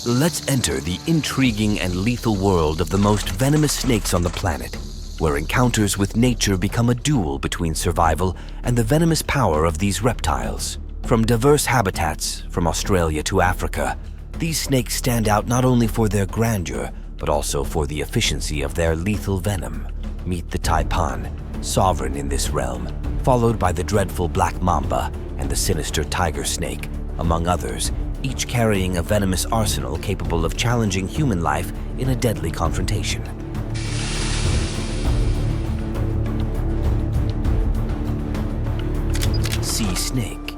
Let's enter the intriguing and lethal world of the most venomous snakes on the planet, where encounters with nature become a duel between survival and the venomous power of these reptiles. From diverse habitats, from Australia to Africa, these snakes stand out not only for their grandeur, but also for the efficiency of their lethal venom. Meet the Taipan, sovereign in this realm, followed by the dreadful Black Mamba and the sinister tiger snake, among others, each carrying a venomous arsenal capable of challenging human life in a deadly confrontation. Sea snake.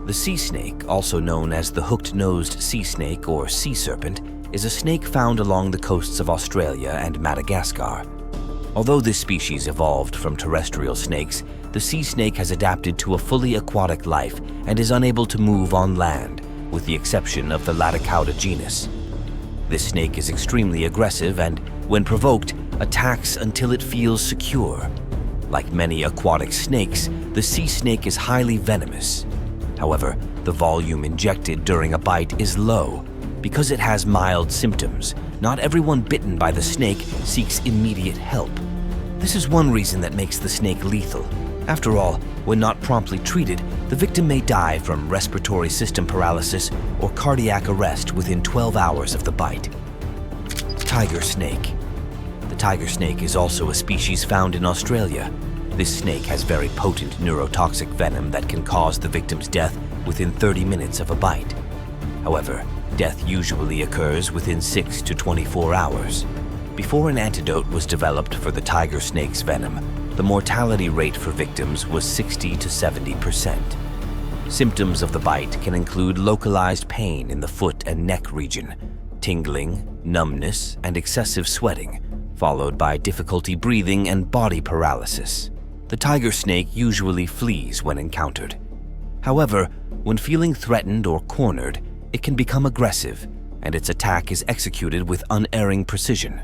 The sea snake, also known as the hooked-nosed sea snake or sea serpent, is a snake found along the coasts of Australia and Madagascar. Although this species evolved from terrestrial snakes, the sea snake has adapted to a fully aquatic life and is unable to move on land, with the exception of the Latticauda genus. This snake is extremely aggressive and, when provoked, attacks until it feels secure. Like many aquatic snakes, the sea snake is highly venomous. However, the volume injected during a bite is low. Because it has mild symptoms, not everyone bitten by the snake seeks immediate help. This is one reason that makes the snake lethal. After all, when not promptly treated, the victim may die from respiratory system paralysis or cardiac arrest within 12 hours of the bite. Tiger snake. The tiger snake is also a species found in Australia. This snake has very potent neurotoxic venom that can cause the victim's death within 30 minutes of a bite. However, death usually occurs within 6 to 24 hours. Before an antidote was developed for the tiger snake's venom, the mortality rate for victims was 60 to 70%. Symptoms of the bite can include localized pain in the foot and neck region, tingling, numbness, and excessive sweating, followed by difficulty breathing and body paralysis. The tiger snake usually flees when encountered. However, when feeling threatened or cornered, it can become aggressive, and its attack is executed with unerring precision.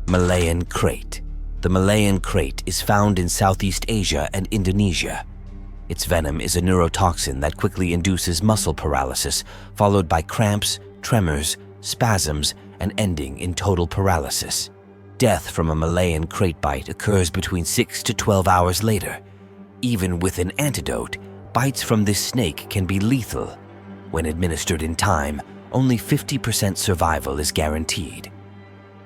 Malayan Krait. The Malayan Krait is found in Southeast Asia and Indonesia. Its venom is a neurotoxin that quickly induces muscle paralysis, followed by cramps, tremors, spasms, and ending in total paralysis. Death from a Malayan Krait bite occurs between 6 to 12 hours later. Even with an antidote, bites from this snake can be lethal. When administered in time, only 50% survival is guaranteed.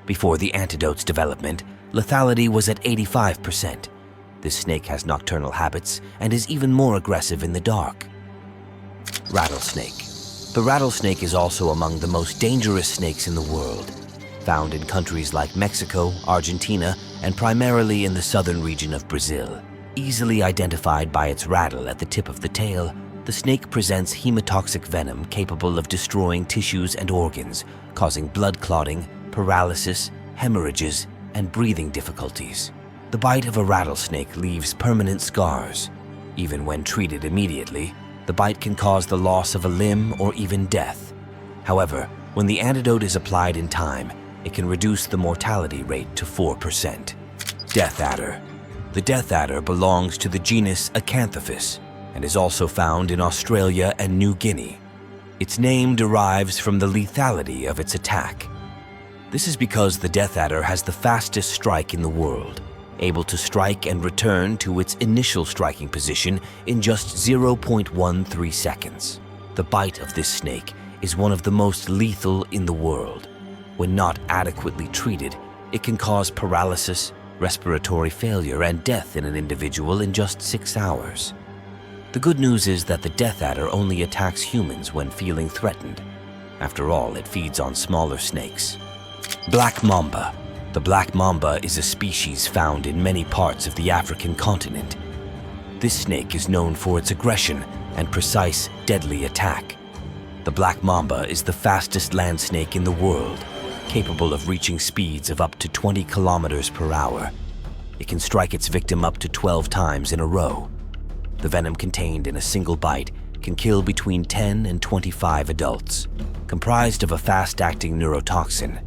Before the antidote's development, lethality was at 85%. This snake has nocturnal habits and is even more aggressive in the dark. Rattlesnake. The rattlesnake is also among the most dangerous snakes in the world. Found in countries like Mexico, Argentina, and primarily in the southern region of Brazil. Easily identified by its rattle at the tip of the tail, the snake presents hemotoxic venom capable of destroying tissues and organs, causing blood clotting, paralysis, hemorrhages, and breathing difficulties. The bite of a rattlesnake leaves permanent scars. Even when treated immediately, the bite can cause the loss of a limb or even death. However, when the antidote is applied in time, it can reduce the mortality rate to 4%. Death adder. The death adder belongs to the genus Acanthopus and is also found in Australia and New Guinea. Its name derives from the lethality of its attack. This is because the death adder has the fastest strike in the world, able to strike and return to its initial striking position in just 0.13 seconds. The bite of this snake is one of the most lethal in the world. When not adequately treated, it can cause paralysis, respiratory failure, and death in an individual in just 6 hours. The good news is that the death adder only attacks humans when feeling threatened. After all, it feeds on smaller snakes. Black Mamba. The Black Mamba is a species found in many parts of the African continent. This snake is known for its aggression and precise, deadly attack. The Black Mamba is the fastest land snake in the world, capable of reaching speeds of up to 20 kilometers per hour. It can strike its victim up to 12 times in a row. The venom contained in a single bite can kill between 10 and 25 adults. Comprised of a fast-acting neurotoxin,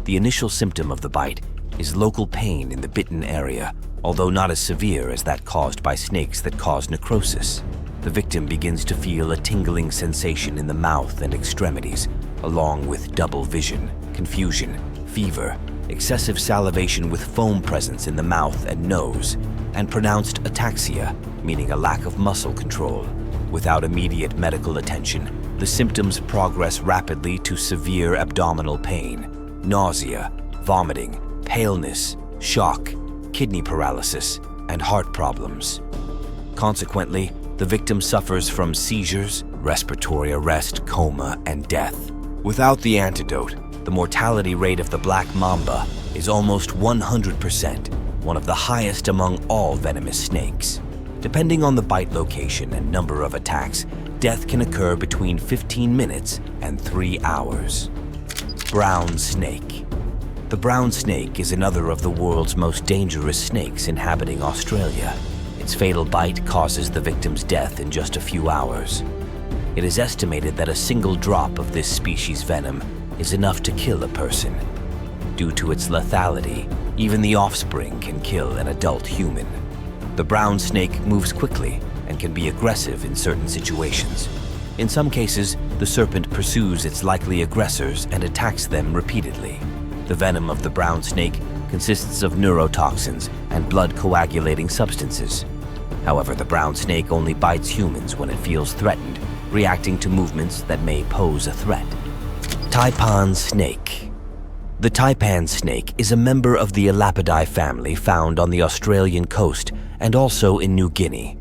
the initial symptom of the bite is local pain in the bitten area, although not as severe as that caused by snakes that cause necrosis. the victim begins to feel a tingling sensation in the mouth and extremities, along with double vision, confusion, fever, excessive salivation with foam presence in the mouth and nose, and pronounced ataxia, meaning a lack of muscle control. Without immediate medical attention, the symptoms progress rapidly to severe abdominal pain, nausea, vomiting, paleness, shock, kidney paralysis, and heart problems. Consequently, the victim suffers from seizures, respiratory arrest, coma, and death. Without the antidote, the mortality rate of the Black Mamba is almost 100%, one of the highest among all venomous snakes. Depending on the bite location and number of attacks, death can occur between 15 minutes and 3 hours. Brown snake. The brown snake is another of the world's most dangerous snakes inhabiting Australia. Its fatal bite causes the victim's death in just a few hours. It is estimated that a single drop of this species' venom is enough to kill a person. Due to its lethality, even the offspring can kill an adult human. The brown snake moves quickly and can be aggressive in certain situations. In some cases, the serpent pursues its likely aggressors and attacks them repeatedly. The venom of the brown snake consists of neurotoxins and blood-coagulating substances. However, the brown snake only bites humans when it feels threatened, reacting to movements that may pose a threat. Taipan snake. The taipan snake is a member of the Elapidae family found on the Australian coast and also in New Guinea.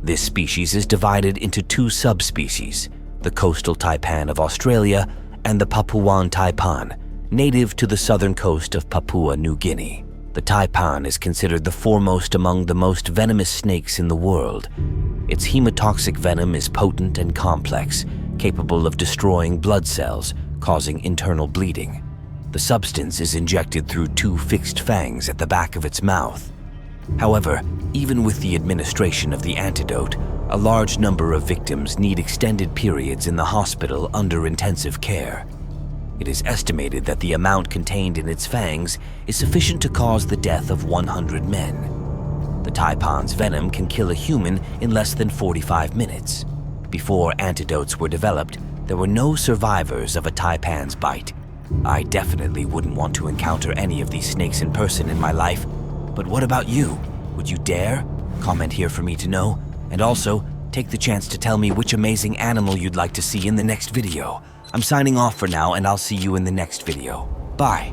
This species is divided into two subspecies, the coastal taipan of Australia and the Papuan taipan, native to the southern coast of Papua New Guinea. The taipan is considered the foremost among the most venomous snakes in the world. Its hemotoxic venom is potent and complex, capable of destroying blood cells, causing internal bleeding. The substance is injected through two fixed fangs at the back of its mouth. However, even with the administration of the antidote, a large number of victims need extended periods in the hospital under intensive care. It is estimated that the amount contained in its fangs is sufficient to cause the death of 100 men. The taipan's venom can kill a human in less than 45 minutes. Before antidotes were developed, there were no survivors of a taipan's bite. I definitely wouldn't want to encounter any of these snakes in person in my life. But what about you? Would you dare? Comment here for me to know. And also, take the chance to tell me which amazing animal you'd like to see in the next video. I'm signing off for now, and I'll see you in the next video. Bye.